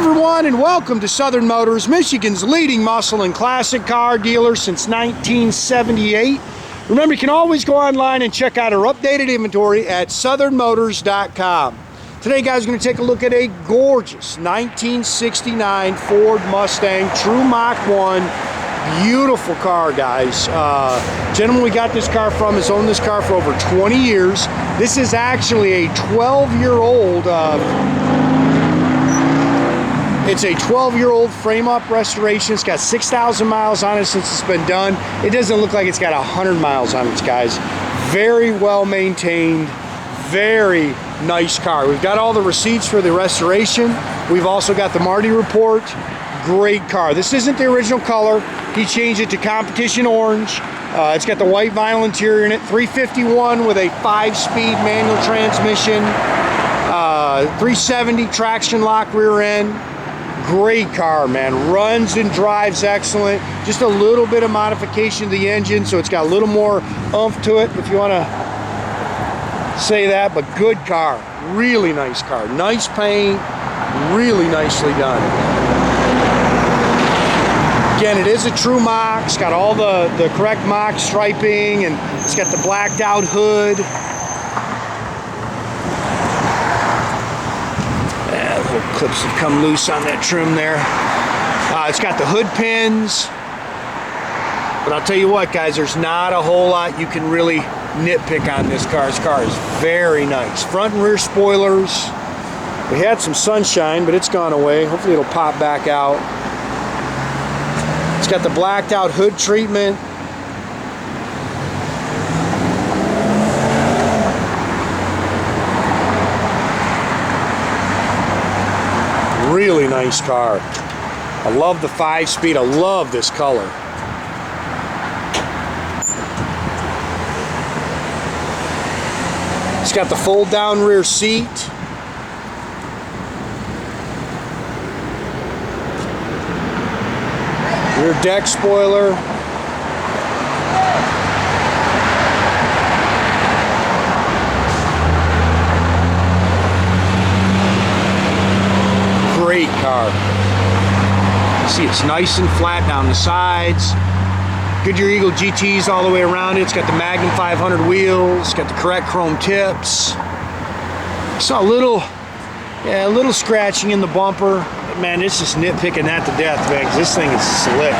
everyone, and welcome to Southern Motors, Michigan's leading muscle and classic car dealer since 1978. Remember, you can always go online and check out our updated inventory at southernmotors.com. Today, guys, we're going to take a look at a gorgeous 1969 Ford Mustang, true Mach 1. Beautiful car, guys. Gentleman we got this car from has owned this car for over 20 years. This is actually a 12-year-old It's a 12-year-old frame-up restoration. It's got 6,000 miles on it since it's been done. It doesn't look like it's got 100 miles on it, guys. Very well maintained, very nice car. We've got all the receipts for the restoration. We've also got the Marti Report. Great car. This isn't the original color. He changed it to competition orange. It's got the white vinyl interior in it. 351 with a 5-speed manual transmission. 370 traction lock rear end. Great car, man. Runs and drives excellent. Just a little bit of modification to the engine, so it's got a little more oomph to it, if you want to say that, but good car. Really nice car. Nice paint. Really nicely done. Again, it is a true Mach. It's got all the correct Mach striping, and it's got the blacked out hood. Little clips have come loose on that trim there. It's got the hood pins. But I'll tell you what, guys, there's not a whole lot you can really nitpick on this car. This car is very nice. Front and rear spoilers. We had some sunshine, but it's gone away. Hopefully it'll pop back out. It's got the blacked out hood treatment. Really nice car. I love the 5-speed. I love this color. It's got the fold down rear seat. Rear deck spoiler. Great car. See, it's nice and flat down the sides. Goodyear Eagle GTs all the way around it. It's got the Magnum 500 wheels. It's got the correct chrome tips. Saw a little scratching in the bumper. But man, it's just nitpicking that to death, man, because this thing is slick.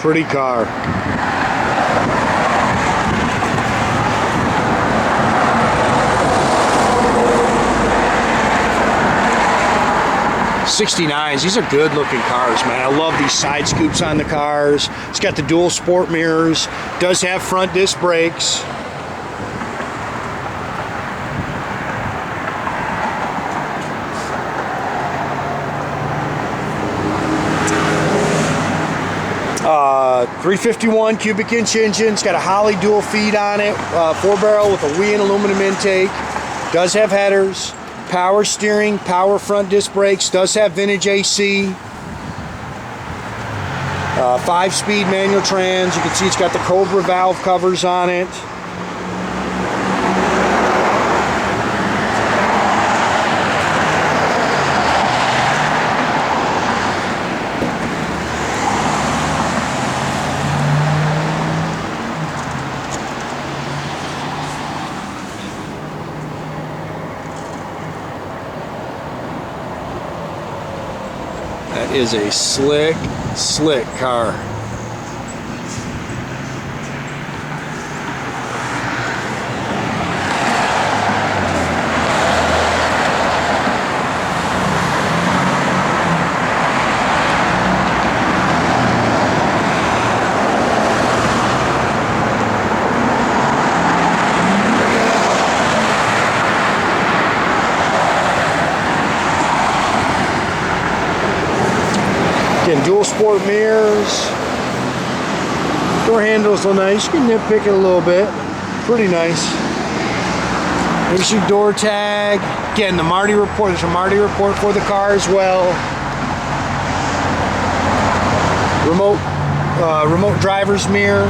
Pretty car. '69s, these are good looking cars, man. I love these side scoops on the cars. It's got the dual sport mirrors. Does have front disc brakes. Uh, 351 cubic inch engine. It's got a Holley dual feed on it. 4-barrel with a Weiand aluminum intake. Does have headers. Power steering, power front disc brakes, does have vintage AC. 5-speed manual trans. You can see it's got the Cobra valve covers on it. That is a slick car. Again, dual sport mirrors. Door handles are nice. You can nitpick it a little bit. Pretty nice. Here's your door tag. Again, the Marti Report. There's a Marti Report for the car as well. Remote driver's mirror.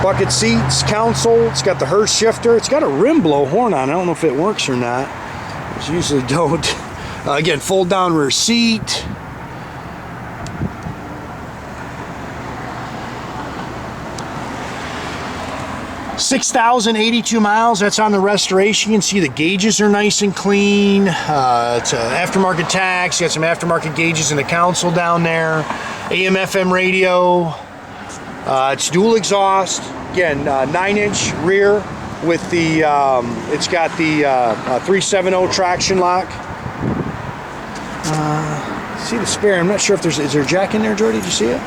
Bucket seats, console. It's got the Hurst shifter. It's got a rim blow horn on. I don't know if it works or not. It usually don't. Again, fold down rear seat. $6,082 miles. That's on the restoration. You can see the gauges are nice and clean. It's an aftermarket tax. You got some aftermarket gauges in the console down there. AM/FM radio. It's dual exhaust. Again, 9-inch rear with the. It's got the 370 traction lock. See the spare. I'm not sure if there's. Is there a jack in there, Jordy? Did you see it?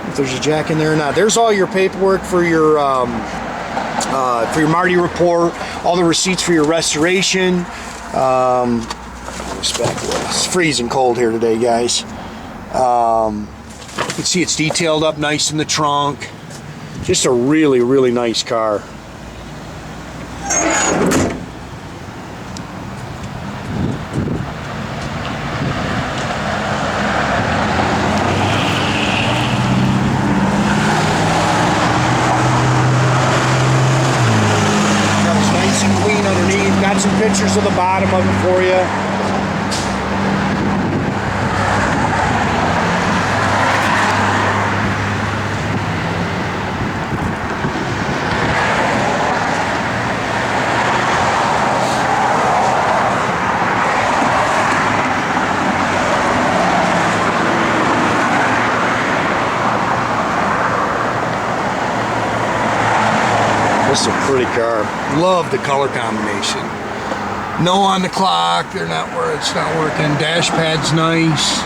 If there's a jack in there or not. There's all your paperwork for your Marti Report, all the receipts for your restoration. It's freezing cold here today, guys. You can see it's detailed up nice in the trunk. Just a really, really nice car. Got some pictures of the bottom of it for you. This is a pretty car. Love the color combination. No on the clock. They're not where it's not working. Dash pad's nice.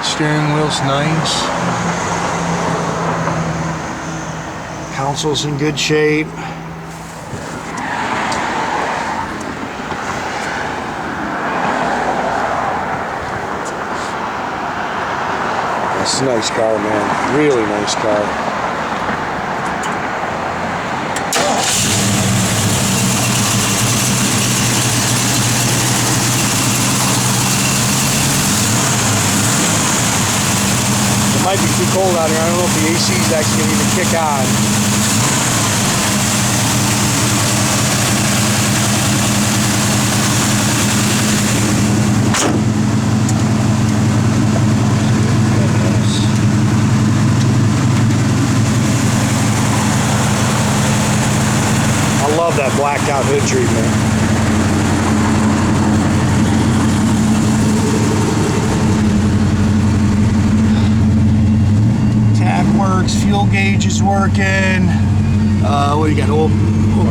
Steering wheel's nice. Console's in good shape. That's a nice car, man. Really nice car. Might be too cold out here. I don't know if the AC is actually going to even kick on. I love that blacked out hood treatment. Works, fuel gauge is working. What do you got? Oil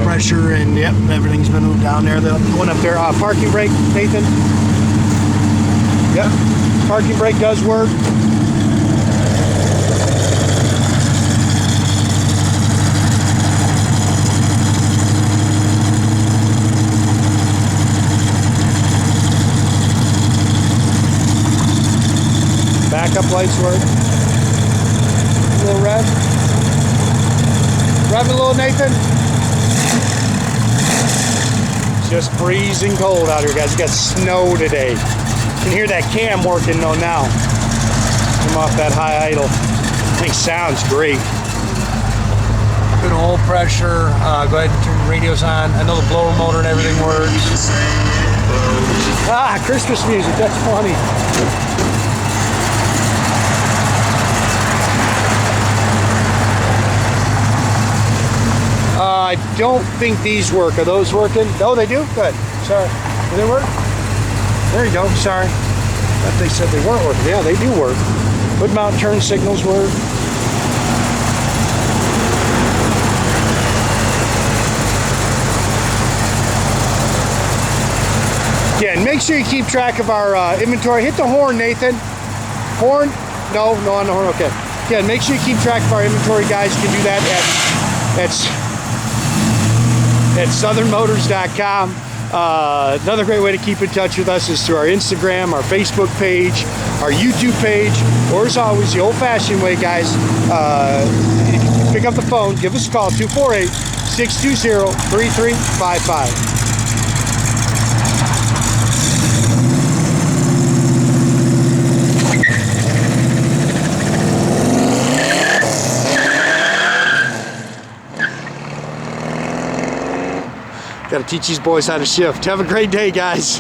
pressure, and yep, everything's been moved down there. The one up there, parking brake, Nathan. Yep, parking brake does work. Backup lights work. A little rev. Rev a little, Nathan. It's just freezing cold out here, guys. You got snow today. You can hear that cam working though now. Come off that high idle. Thing sounds great. Good oil pressure. Go ahead and turn the radios on. I know the blower motor and everything works. Ah, Christmas music. That's funny. I don't think these work. Are those working? Oh, they do? Good. Sorry. Do they work? There you go. Sorry. I thought they said they weren't working. Yeah, they do work. Hood mount turn signals work. Again, make sure you keep track of our inventory. Hit the horn, Nathan. Horn? No on the horn. Okay. Again, make sure you keep track of our inventory, guys. You can do that at southernmotors.com. Another great way to keep in touch with us is through our Instagram, our Facebook page, our YouTube page, or as always, the old-fashioned way, guys. Pick up the phone, give us a call, 248-620-3355. Got to teach these boys how to shift. Have a great day, guys.